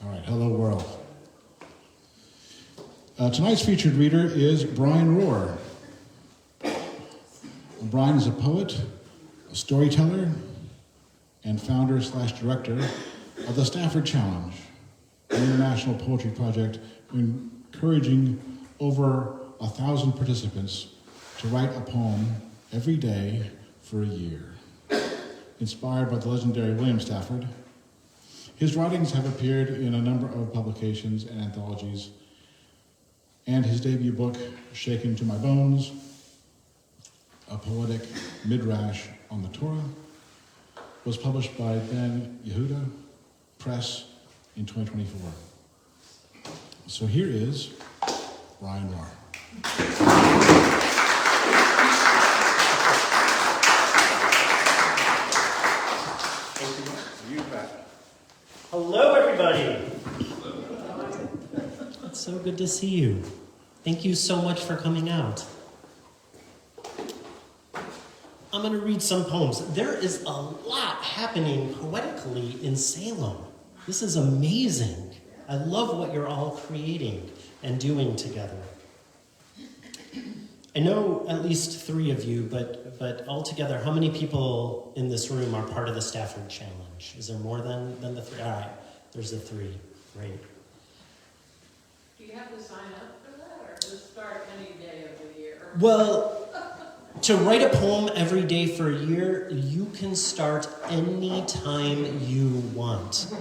All right, hello world. Tonight's featured reader is Brian Rohr. Brian is a poet, a storyteller, and founder/director of the Stafford Challenge, an international poetry project encouraging over 1,000 participants to write a poem every day for a year. Inspired by the legendary William Stafford, his writings have appeared in a number of publications and anthologies, and his debut book, Shaken to My Bones, a Poetic Midrash on the Torah, was published by Ben Yehuda Press in 2024. So here is Brian Rohr. Hello, everybody. It's so good to see you. Thank you so much for coming out. I'm going to read some poems. There is a lot happening poetically in Salem. This is amazing. I love what you're all creating and doing together. I know at least 3 of you, but altogether, how many people in this room are part of the Stafford Challenge? Is there more than the 3? All right, there's the 3. Great. Do you have to sign up for that, or just start any day of the year? Well, to write a poem every day for a year, you can start any time you want.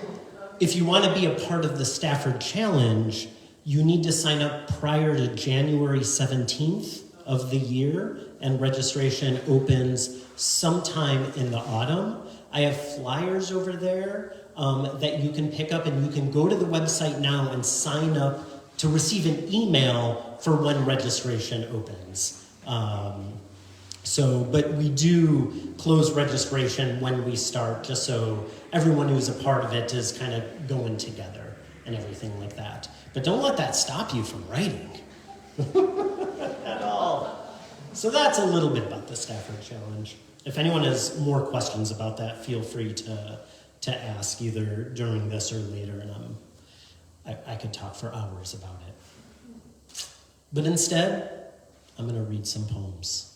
If you want to be a part of the Stafford Challenge, you need to sign up prior to January 17th of the year, and registration opens sometime in the autumn. I have flyers over there that you can pick up, and you can go to the website now and sign up to receive an email for when registration opens. But we do close registration when we start, just so everyone who's a part of it is kind of going together and everything like that. But don't let that stop you from writing at all. So that's a little bit about the Stafford Challenge. If anyone has more questions about that, feel free to ask either during this or later, and I could talk for hours about it. But instead, I'm going to read some poems.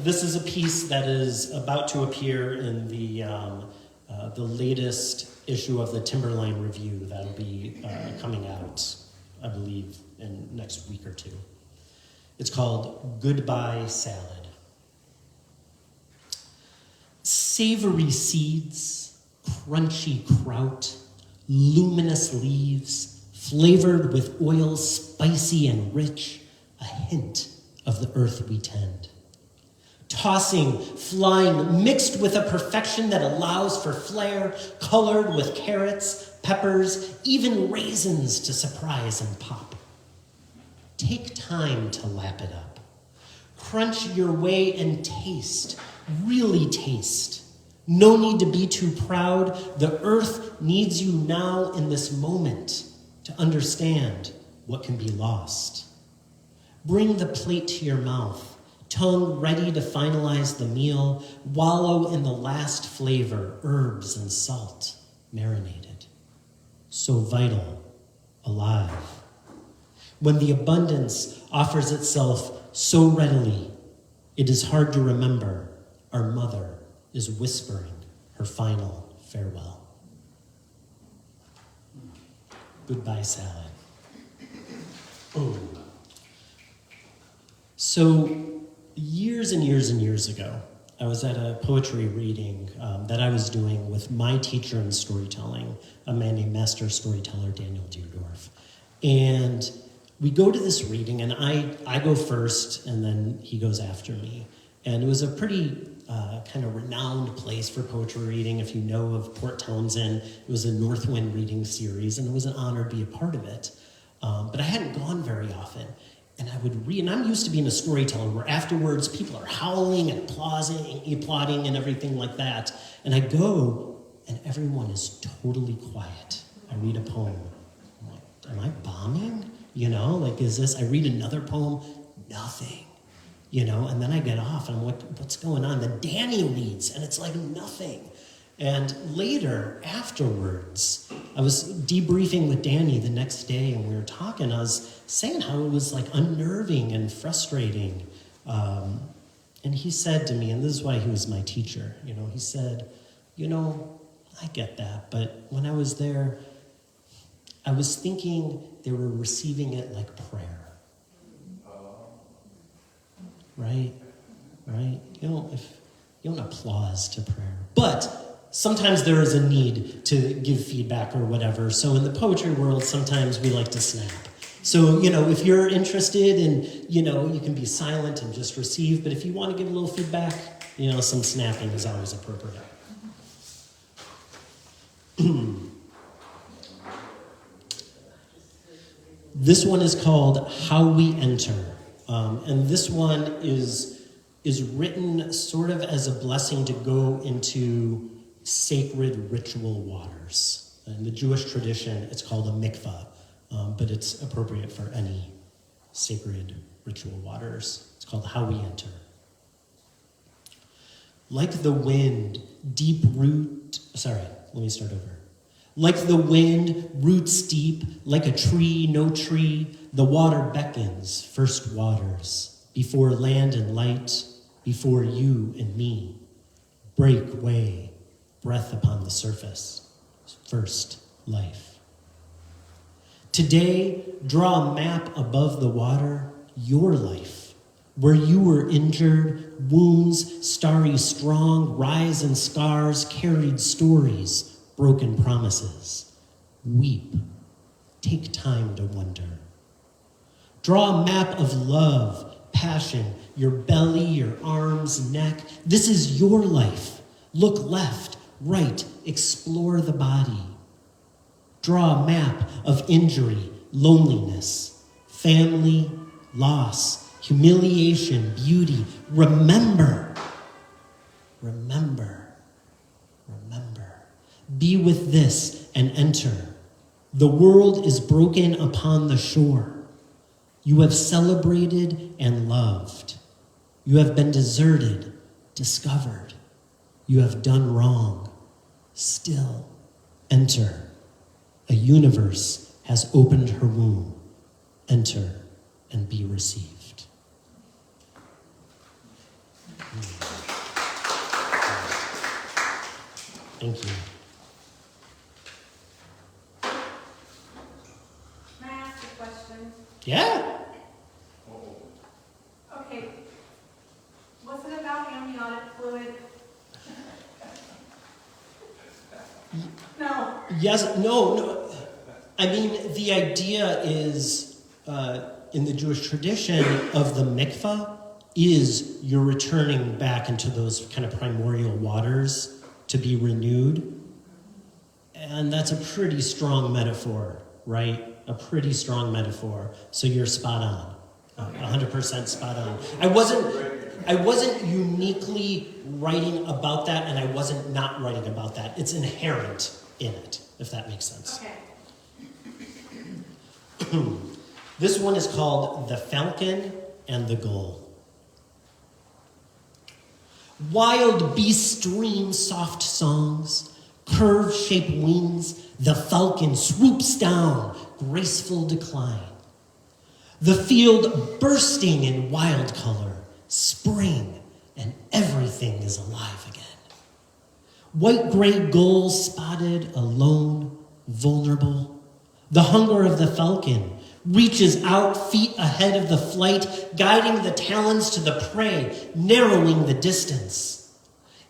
This is a piece that is about to appear in the latest issue of the Timberline Review that'll be coming out, I believe, in next week or 2. It's called Goodbye Salad. Savory seeds, crunchy kraut, luminous leaves, flavored with oil spicy and rich, a hint of the earth we tend. Tossing, flying, mixed with a perfection that allows for flair, colored with carrots, peppers, even raisins to surprise and pop. Take time to lap it up. Crunch your way and taste, really taste. No need to be too proud. The earth needs you now in this moment to understand what can be lost. Bring the plate to your mouth, tongue ready to finalize the meal, wallow in the last flavor, herbs and salt, marinated. So vital, alive. When the abundance offers itself so readily, it is hard to remember our mother is whispering her final farewell. Goodbye, salad. Oh. So, years and years and years ago, I was at a poetry reading that I was doing with my teacher in storytelling, a man named Master Storyteller Daniel Deerdorf. And we go to this reading, and I go first, and then he goes after me. And it was a pretty kind of renowned place for poetry reading. If you know of Port Townsend, it was a Northwind reading series, and it was an honor to be a part of it. But I hadn't gone very often. And I would read, and I'm used to being a storyteller where afterwards people are howling and applauding and everything like that. And I go, and everyone is totally quiet. I read a poem. I'm like, am I bombing? You know, like, is this, I read another poem, nothing. You know, and then I get off, and I'm like, what's going on? Then Danny reads, and it's like nothing. And later, afterwards, I was debriefing with Danny the next day, and we were talking. I was saying how it was like unnerving and frustrating. And he said to me, and this is why he was my teacher, he said, I get that, but when I was there, I was thinking they were receiving it like prayer. Right? You don't applause to prayer. But sometimes there is a need to give feedback or whatever. So in the poetry world, sometimes we like to snap. So, if you're interested in, you can be silent and just receive. But if you want to give a little feedback, some snapping is always appropriate. This one is called How We Enter. And this one is written sort of as a blessing to go into sacred ritual waters. In the Jewish tradition, it's called a mikvah, but it's appropriate for any sacred ritual waters. It's called How We Enter. Like the wind, Like the wind, roots deep, like a tree, no tree, the water beckons, first waters, before land and light, before you and me. Break way, breath upon the surface, first life. Today, draw a map above the water, your life, where you were injured, wounds, starry strong, rise and scars, carried stories, broken promises. Weep. Take time to wonder. Draw a map of love, passion, your belly, your arms, neck. This is your life. Look left, right, explore the body. Draw a map of injury, loneliness, family, loss, humiliation, beauty. Remember. Be with this and enter. The world is broken upon the shore. You have celebrated and loved. You have been deserted, discovered. You have done wrong. Still enter. A universe has opened her womb. Enter and be received. Thank you. May I ask a question? Yeah. Okay. Was it about amniotic fluid? No. Yes, no. I mean, the idea is, in the Jewish tradition of the mikvah, is you're returning back into those kind of primordial waters to be renewed. And that's a pretty strong metaphor, right? A pretty strong metaphor. So you're spot on. 100% spot on. I wasn't uniquely writing about that, and I wasn't not writing about that. It's inherent in it, if that makes sense. Okay. This one is called The Falcon and the Gull. Wild beasts dream soft songs, curve-shaped wings, the falcon swoops down, graceful decline. The field bursting in wild color, spring, and everything is alive again. White-gray gulls spotted, alone, vulnerable. The hunger of the falcon reaches out, feet ahead of the flight, guiding the talons to the prey, narrowing the distance.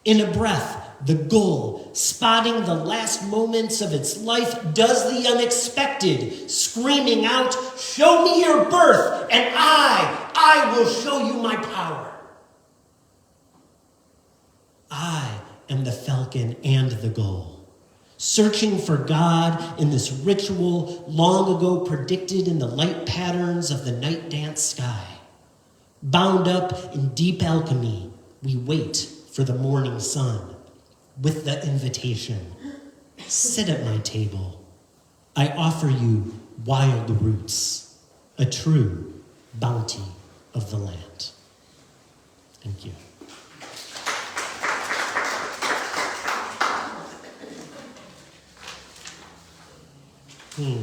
In a breath, the gull, spotting the last moments of its life, does the unexpected, screaming out, "Show me your birth, and I will show you my power." I am the falcon and the gull, searching for God in this ritual long ago predicted in the light patterns of the night dance sky. Bound up in deep alchemy, we wait for the morning sun with the invitation. Sit at my table. I offer you wild roots, a true bounty of the land. Thank you. You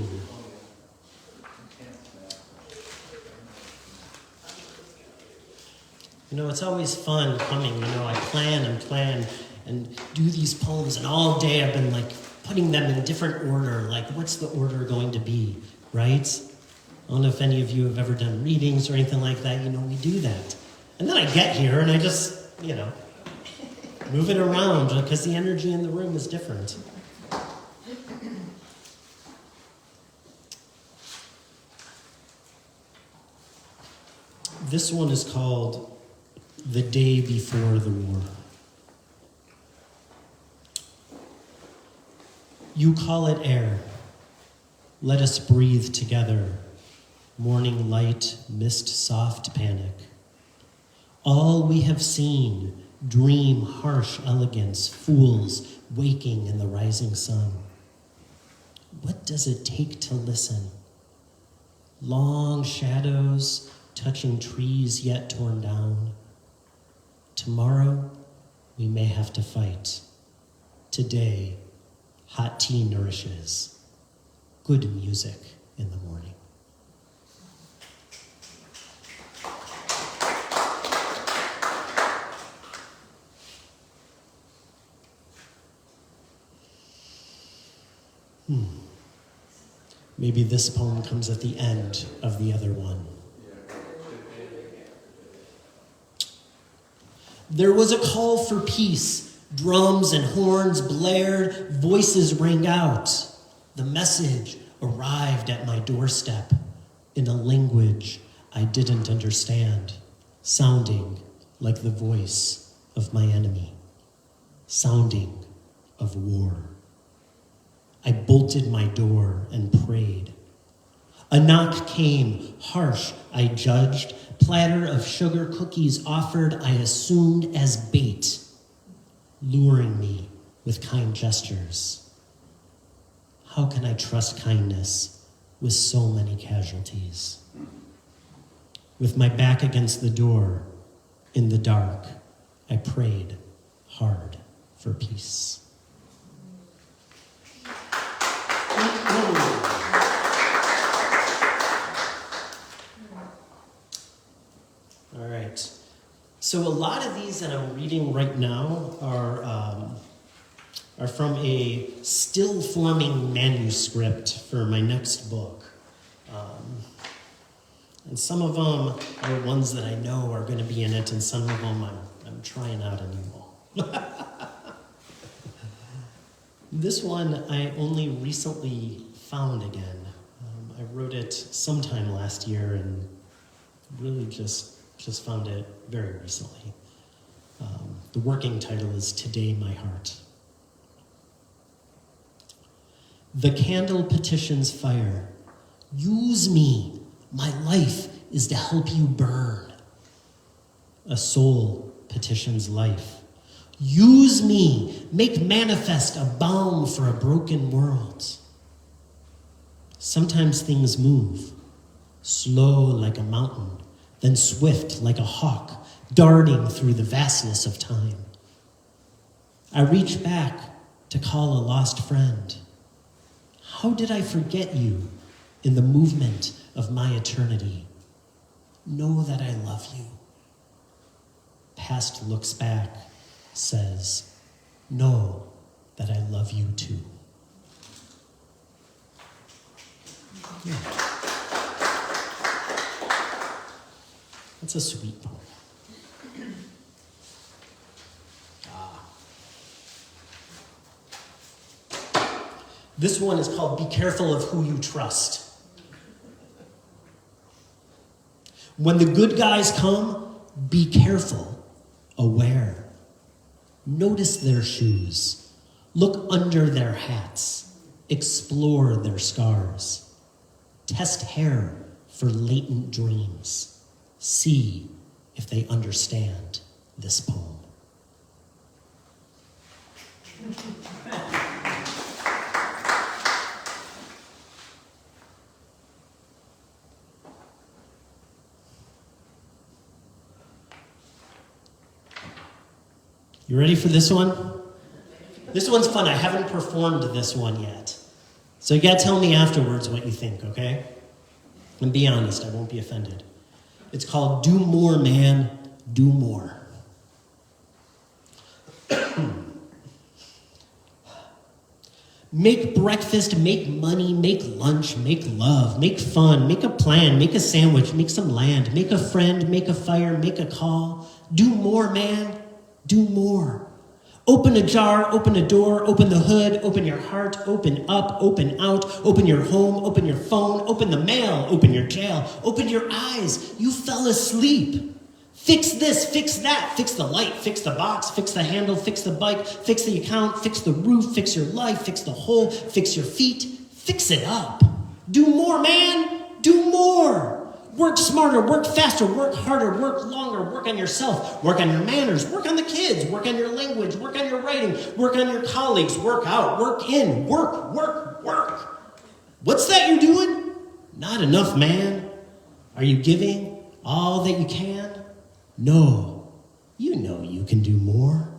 know, it's always fun coming, you know, I plan and do these poems, and all day I've been like putting them in different order, like what's the order going to be, right? I don't know if any of you have ever done readings or anything like that, you know, we do that. And then I get here and I just, you know, move it around because the energy in the room is different. This one is called The Day Before the War. You call it air. Let us breathe together. Morning light, mist soft panic. All we have seen, dream harsh elegance, fools waking in the rising sun. What does it take to listen? Long shadows touching trees yet torn down. Tomorrow, we may have to fight. Today, hot tea nourishes. Good music in the morning. Maybe this poem comes at the end of the other one. There was a call for peace. Drums and horns blared, voices rang out. The message arrived at my doorstep in a language I didn't understand, sounding like the voice of my enemy, sounding of war. I bolted my door and prayed. A knock came, harsh, I judged. Platter of sugar cookies offered, I assumed as bait, luring me with kind gestures. How can I trust kindness with so many casualties? With my back against the door, in the dark, I prayed hard for peace. All right. So a lot of these that I'm reading right now are from a still forming manuscript for my next book. And some of them are ones that I know are going to be in it, and some of them I'm trying out a new one. This one I only recently found again. I wrote it sometime last year and really just found it very recently. The working title is Today My Heart. The candle petitions fire. Use me. My life is to help you burn. A soul petitions life. Use me. Make manifest a balm for a broken world. Sometimes things move, slow like a mountain, then swift like a hawk, darting through the vastness of time. I reach back to call a lost friend. How did I forget you in the movement of my eternity? Know that I love you. Past looks back, says, know that I love you too. Yeah. That's a sweet poem. This one is called Be Careful of Who You Trust. When the good guys come, be careful, aware. Notice their shoes. Look under their hats. Explore their scars. Test hair for latent dreams. See if they understand this poem. You ready for this one? This one's fun. I haven't performed this one yet. So you gotta tell me afterwards what you think, okay? And be honest, I won't be offended. It's called Do More, Man, Do More. Make breakfast, make money, make lunch, make love, make fun, make a plan, make a sandwich, make some land, make a friend, make a fire, make a call. Do more, man, do more. Open a jar, open a door, open the hood, open your heart, open up, open out, open your home, open your phone, open the mail, open your jail, open your eyes. You fell asleep. Fix this, fix that, fix the light, fix the box, fix the handle, fix the bike, fix the account, fix the roof, fix your life, fix the hole, fix your feet, fix it up. Do more, man, do more. Work smarter, work faster, work harder, work longer, work on yourself, work on your manners, work on the kids, work on your language, work on your writing, work on your colleagues, work out, work in, work, work, work. What's that you're doing? Not enough, man. Are you giving all that you can? No, you know you can do more.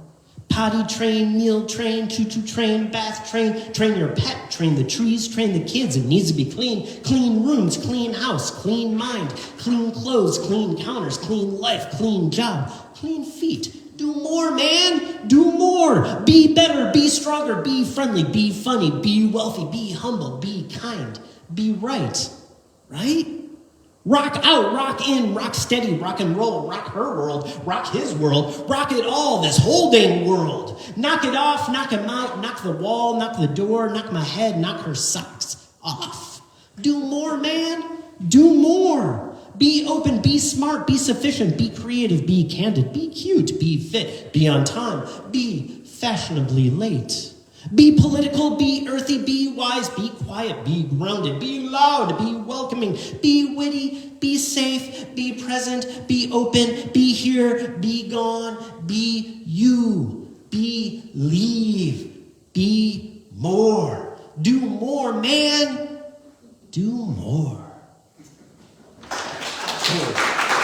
Potty train, meal train, choo-choo train, bath train, train your pet, train the trees, train the kids. It needs to be clean. Clean rooms, clean house, clean mind, clean clothes, clean counters, clean life, clean job, clean feet. Do more, man, do more. Be better, be stronger, be friendly, be funny, be wealthy, be humble, be kind, be right, right? Rock out, rock in, rock steady, rock and roll, rock her world, rock his world, rock it all, this whole dang world. Knock it off, knock him out, knock the wall, knock the door, knock my head, knock her socks off. Do more, man, do more. Be open, be smart, be sufficient, be creative, be candid, be cute, be fit, be on time, be fashionably late. Be political, be earthy, be wise, be quiet, be grounded, be loud, be welcoming, be witty, be safe, be present, be open, be here, be gone, be you, believe, be more. Do more, man. Do more.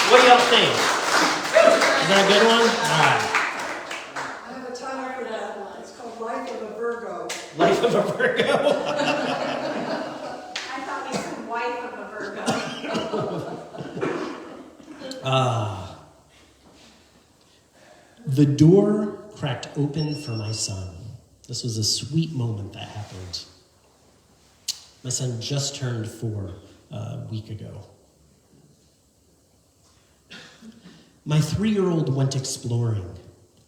What do y'all think? Is that a good one? All right. I have a title for that one. It's called Life of a Virgo. Life of a Virgo. I thought you said wife of a Virgo. The door cracked open for my son. This was a sweet moment that happened. My son just turned 4 a week ago. My 3-year-old went exploring.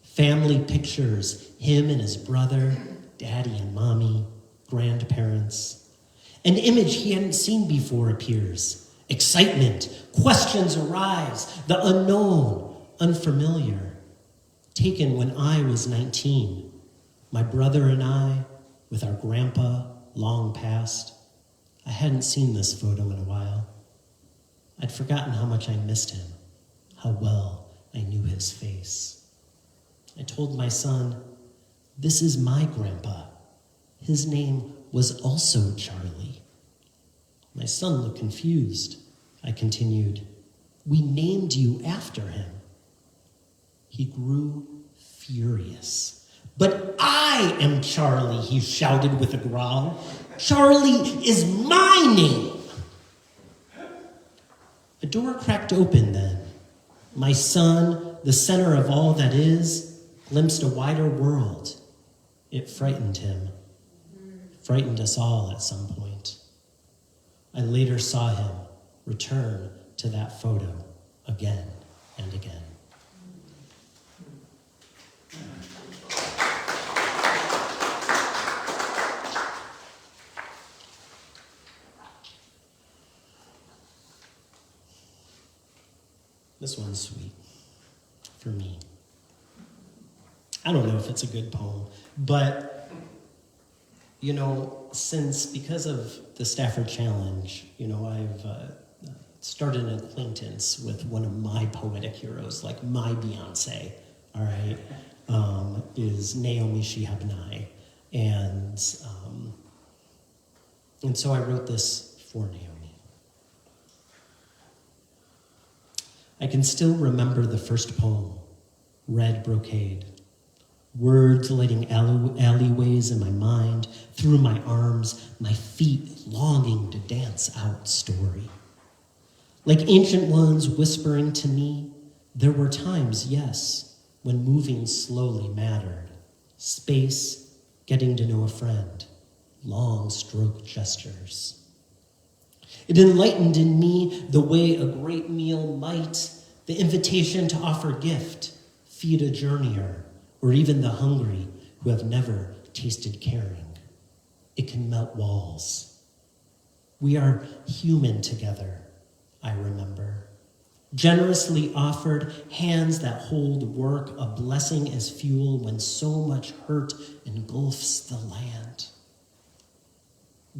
Family pictures, him and his brother, daddy and mommy, grandparents. An image he hadn't seen before appears. Excitement, questions arise, the unknown, unfamiliar. Taken when I was 19, my brother and I, with our grandpa, long past. I hadn't seen this photo in a while. I'd forgotten how much I missed him, how well I knew his face. I told my son, this is my grandpa. His name was also Charlie. My son looked confused. I continued, we named you after him. He grew furious. But I am Charlie, he shouted with a growl. Charlie is my name. A door cracked open then. My son, the center of all that is, glimpsed a wider world. It frightened him. Frightened us all at some point. I later saw him return to that photo again and again. This one's sweet for me. I don't know if it's a good poem, but, you know, because of the Stafford Challenge, you know, I've started an acquaintance with one of my poetic heroes, like my Beyonce, all right, is Naomi Shihab Nye. And so I wrote this for Naomi. I can still remember the first poem, Red Brocade. words lighting alleyways in my mind, through my arms, my feet longing to dance out story. Like ancient ones whispering to me, there were times, yes, when moving slowly mattered. Space, getting to know a friend, long stroke gestures. It enlightened in me the way a great meal might, the invitation to offer gift, feed a journeyer, or even the hungry who have never tasted caring. It can melt walls. We are human together, I remember. Generously offered, hands that hold work, a blessing as fuel when so much hurt engulfs the land.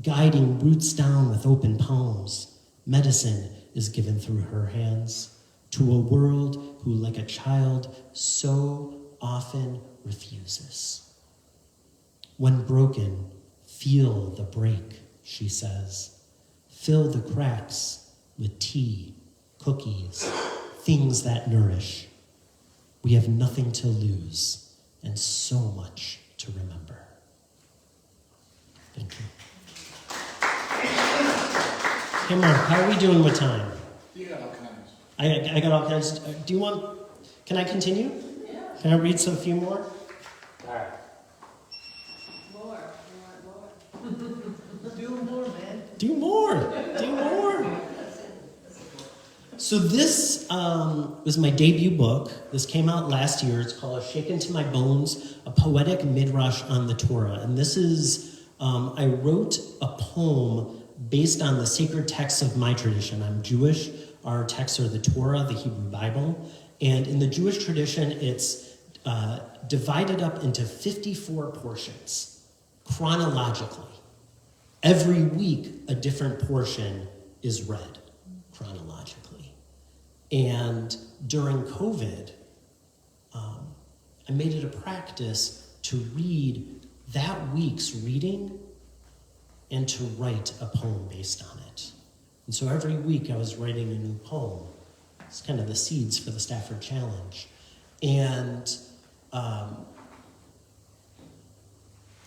Guiding roots down with open palms, medicine is given through her hands to a world who, like a child, so often refuses. When broken, feel the break, she says. Fill the cracks with tea, cookies, things that nourish. We have nothing to lose and so much to remember. Thank you. Hey Mark, how are we doing with time? You got all kinds. I got all kinds. Can I continue? Yeah. Can I read some few more? All right. More, you want more? Do more, man. Do more. So this was my debut book. This came out last year. It's called Shaken to My Bones, a Poetic Midrash on the Torah. And this is, I wrote a poem based on the sacred texts of my tradition. I'm Jewish. Our texts are the Torah, the Hebrew Bible. And in the Jewish tradition, it's divided up into 54 portions, chronologically. Every week, a different portion is read, chronologically. And during COVID, I made it a practice to read that week's reading and to write a poem based on it. And so every week I was writing a new poem. It's kind of the seeds for the Stafford Challenge. And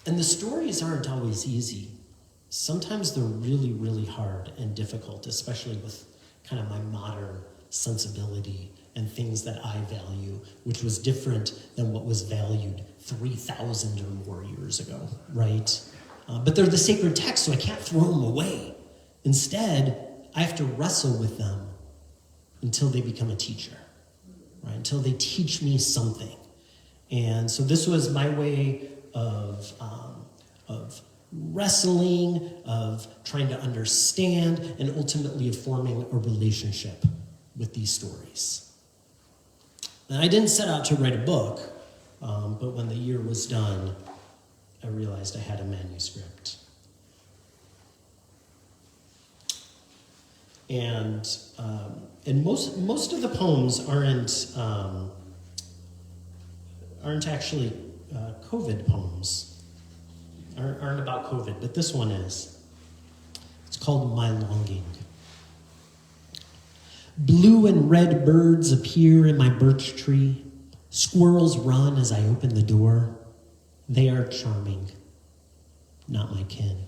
the stories aren't always easy. Sometimes they're really, really hard and difficult, especially with kind of my modern sensibility and things that I value, which was different than what was valued 3,000 or more years ago, right? But they're the sacred texts, so I can't throw them away. Instead, I have to wrestle with them until they become a teacher, right? Until they teach me something. And so this was my way of wrestling, of trying to understand, and ultimately of forming a relationship with these stories. And I didn't set out to write a book, but when the year was done, I realized I had a manuscript. And most of the poems aren't actually COVID poems, aren't about COVID, but this one is. It's called My Longing. Blue and red birds appear in my birch tree. Squirrels run as I open the door. They are charming, not my kin.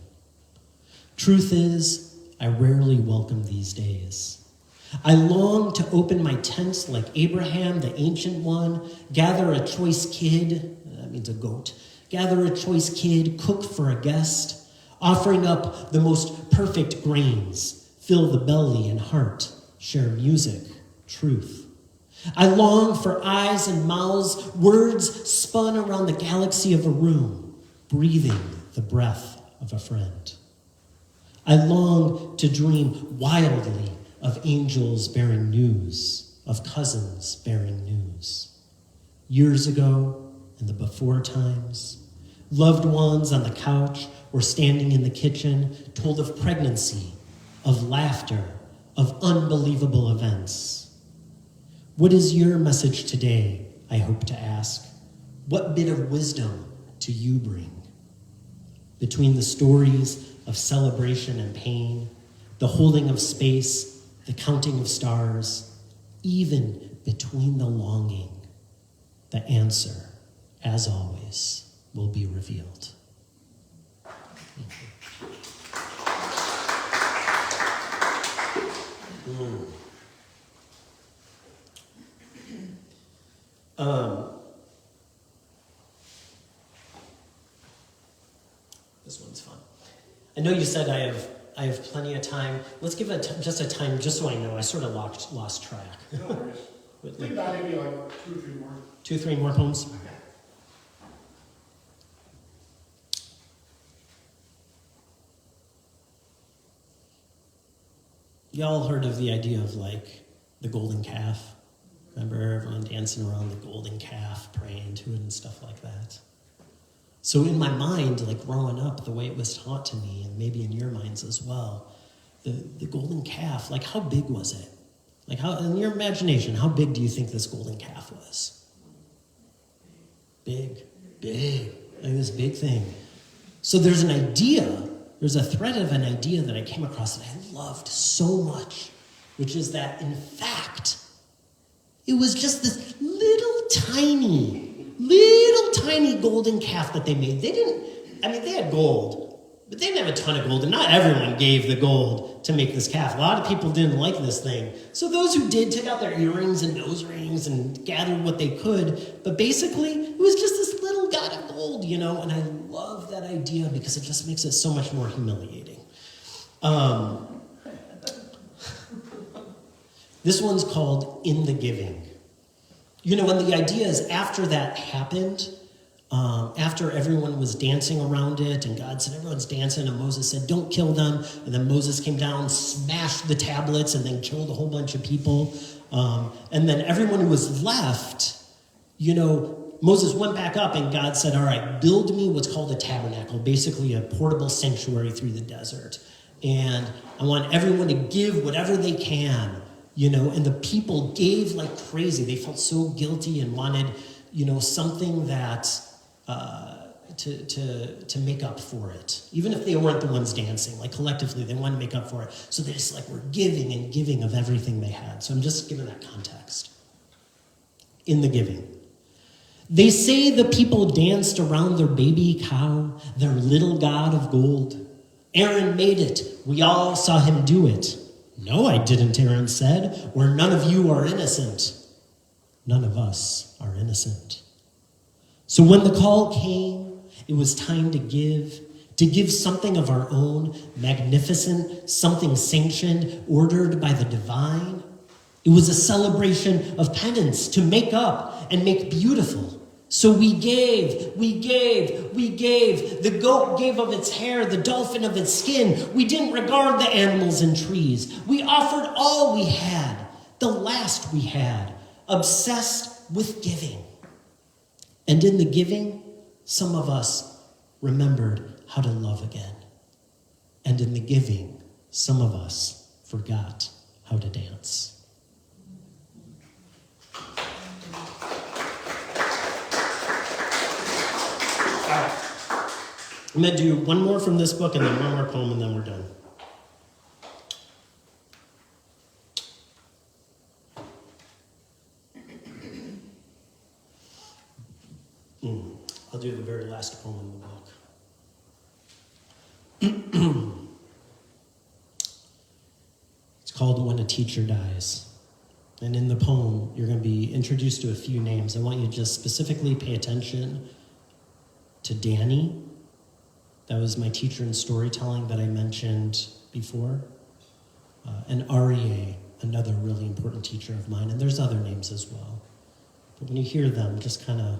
Truth is, I rarely welcome these days. I long to open my tents like Abraham, the ancient one, gather a choice kid, that means a goat, gather a choice kid, cook for a guest, offering up the most perfect grains, fill the belly and heart, share music, truth. I long for eyes and mouths, words spun around the galaxy of a room, breathing the breath of a friend. I long to dream wildly of angels bearing news, of cousins bearing news. Years ago, in the before times, loved ones on the couch or standing in the kitchen told of pregnancy, of laughter, of unbelievable events. What is your message today, I hope to ask? What bit of wisdom do you bring? Between the stories of celebration and pain, the holding of space, the counting of stars, even between the longing, the answer as always, will be revealed. This one's fun. I know you said I have plenty of time. Let's give just a time, just so I know. I sort of lost track. No worries. I think that maybe like 2 or 3 more. 2 or 3 more poems? Y'all heard of the idea of like the golden calf? Remember everyone dancing around the golden calf, praying to it and stuff like that? So in my mind, like growing up, the way it was taught to me, and maybe in your minds as well, the golden calf, like how big was it? Like how, in your imagination, how big do you think this golden calf was? Big. Like this big thing. So there's an idea, there's a thread of an idea that I came across that I loved so much, which is that in fact, it was just this little tiny golden calf that they made. They had gold, but they didn't have a ton of gold, and not everyone gave the gold to make this calf. A lot of people didn't like this thing. So those who did took out their earrings and nose rings and gathered what they could, but basically, it was just this little god of gold, and I love that idea because it just makes it so much more humiliating. This one's called In the Giving. And the idea is after that happened, after everyone was dancing around it, and God said, everyone's dancing, and Moses said, don't kill them. And then Moses came down, smashed the tablets, and then killed a whole bunch of people. And then everyone who was left, Moses went back up, and God said, all right, build me what's called a tabernacle, basically a portable sanctuary through the desert. And I want everyone to give whatever they can. And the people gave like crazy. They felt so guilty and wanted, something that to make up for it. Even if they weren't the ones dancing, like collectively, they wanted to make up for it. So they just were giving and giving of everything they had. So I'm just giving that context. In the giving. They say the people danced around their baby cow, their little god of gold. Aaron made it. We all saw him do it. No, I didn't, Aaron said, or none of you are innocent. None of us are innocent. So when the call came, it was time to give something of our own, magnificent, something sanctioned, ordered by the divine. It was a celebration of penance to make up and make beautiful. So we gave. The goat gave of its hair, the dolphin of its skin. We didn't regard the animals and trees. We offered all we had, the last we had, obsessed with giving. And in the giving, some of us remembered how to love again. And in the giving, some of us forgot how to dance. I'm going to do one more from this book and then one more poem and then we're done. I'll do the very last poem in the book. It's called When a Teacher Dies. And in the poem, you're going to be introduced to a few names. I want you to just specifically pay attention to Danny. That was my teacher in storytelling that I mentioned before. And Aryeh, another really important teacher of mine. And there's other names as well. But when you hear them, just kind of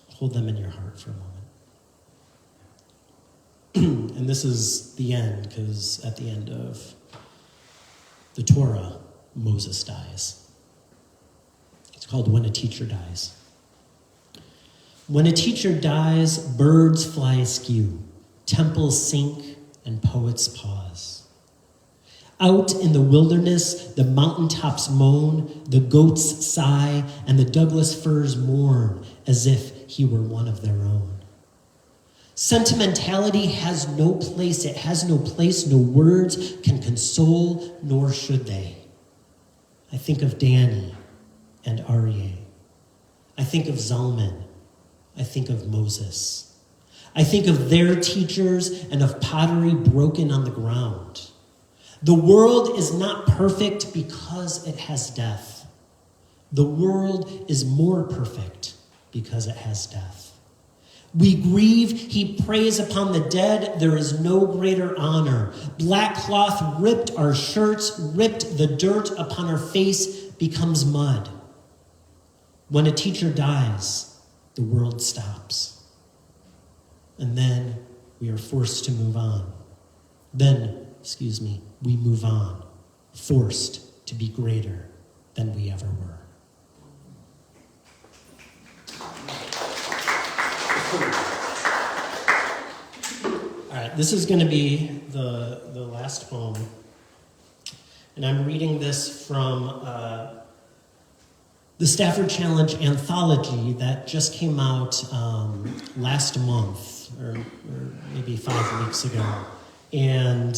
hold them in your heart for a moment. And this is the end, because at the end of the Torah, Moses dies. It's called When a Teacher Dies. When a teacher dies, birds fly askew, temples sink, and poets pause. Out in the wilderness, the mountaintops moan, the goats sigh, and the Douglas firs mourn as if he were one of their own. Sentimentality has no place. It has no place. No words can console, nor should they. I think of Danny and Aryeh. I think of Zalman I think of Moses. I think of their teachers and of pottery broken on the ground. The world is not perfect because it has death. The world is more perfect because it has death. We grieve, heap praise upon the dead. There is no greater honor. Black cloth ripped our shirts, ripped the dirt upon our face becomes mud. When a teacher dies, the world stops. And then we are forced to move on. We move on, forced to be greater than we ever were. All right, this is going to be the last poem. And I'm reading this from the Stafford Challenge anthology that just came out last month, or maybe 5 weeks ago. And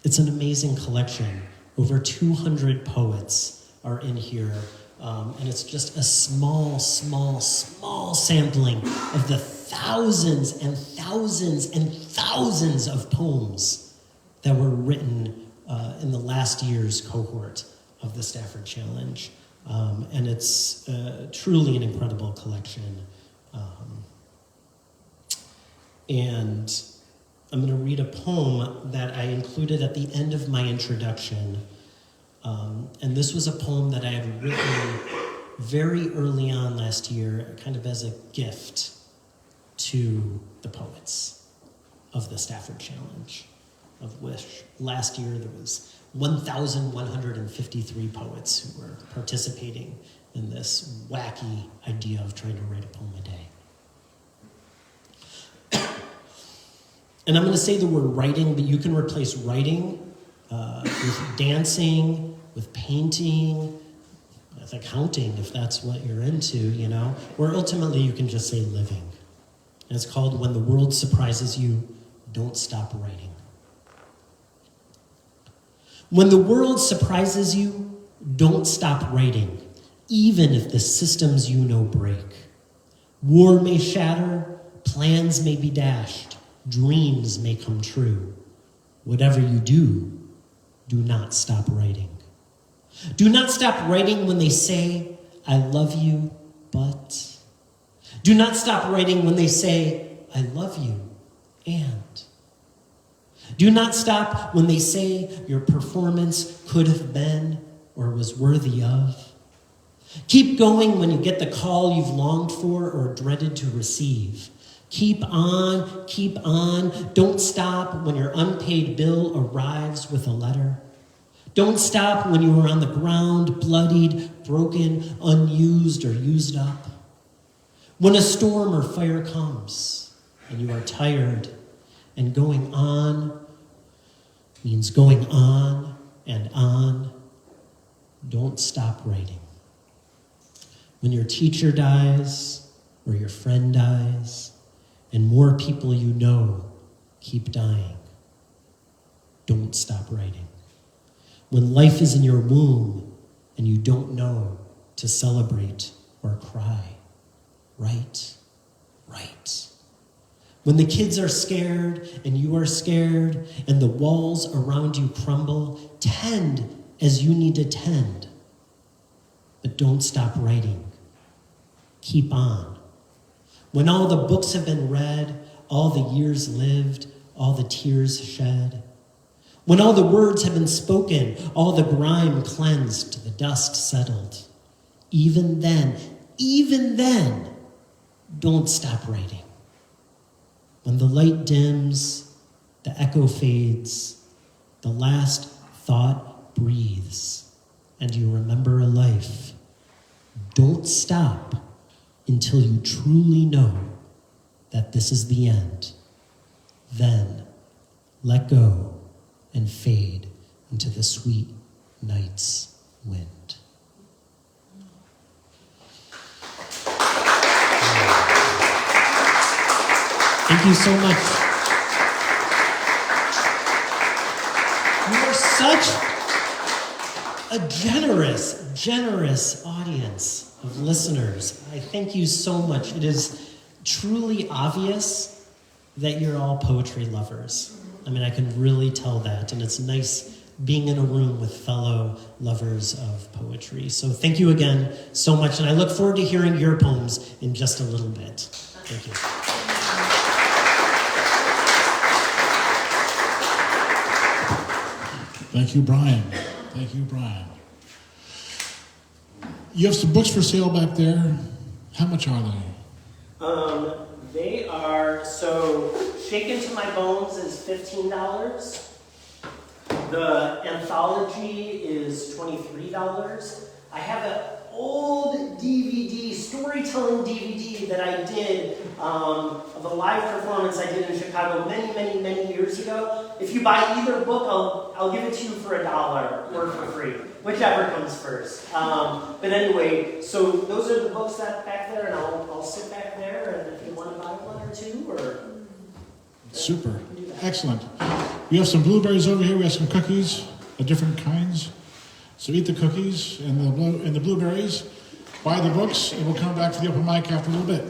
it's an amazing collection. Over 200 poets are in here. And it's just a small sampling of the thousands and thousands and thousands of poems that were written in the last year's cohort of the Stafford Challenge. And it's truly an incredible collection. And I'm going to read a poem that I included at the end of my introduction. And this was a poem that I had written very early on last year, kind of as a gift to the poets of the Stafford Challenge, of which last year there was 1,153 poets who were participating in this wacky idea of trying to write a poem a day. And I'm going to say the word writing, but you can replace writing with dancing, with painting, with accounting, if that's what you're into, you know. Or ultimately, you can just say living. And it's called When the World Surprises You, Don't Stop Writing. When the world surprises you, don't stop writing, even if the systems you know break. War may shatter, plans may be dashed, dreams may come true. Whatever you do not stop writing. Do not stop writing when they say, I love you, but. Do not stop writing when they say, I love you, and. Do not stop when they say your performance could have been or was worthy of. Keep going when you get the call you've longed for or dreaded to receive. Keep on, don't stop when your unpaid bill arrives with a letter. Don't stop when you are on the ground, bloodied, broken, unused, or used up. When a storm or fire comes and you are tired and going on means going on and on, don't stop writing. When your teacher dies or your friend dies and more people you know keep dying, don't stop writing. When life is in your womb and you don't know to celebrate or cry, write. When the kids are scared and you are scared and the walls around you crumble, tend as you need to tend. But don't stop writing. Keep on. When all the books have been read, all the years lived, all the tears shed, when all the words have been spoken, all the grime cleansed, the dust settled, even then, don't stop writing. When the light dims, the echo fades, the last thought breathes, and you remember a life, don't stop until you truly know that this is the end. Then let go and fade into the sweet night's wind. Thank you so much. You are such a generous audience. of listeners, I thank you so much. It is truly obvious that you're all poetry lovers. I mean, I can really tell that, and it's nice being in a room with fellow lovers of poetry. So thank you again so much, and I look forward to hearing your poems in just a little bit. Thank you. Thank you, Brian. Thank you, Brian. You have some books for sale back there. How much are they? They are, so Shaken to My Bones is $15. The anthology is $23. I have an old DVD, storytelling DVD that I did of a live performance I did in Chicago many years ago. If you buy either book, I'll give it to you for $1 or for free, whichever comes first. But anyway, so those are the books that back there, and I'll sit back there, and if you want to buy one or two, or Super. Excellent. We have some blueberries over here. We have some cookies of different kinds. So eat the cookies and the blueberries. Buy the books, and we'll come back for the open mic after a little bit.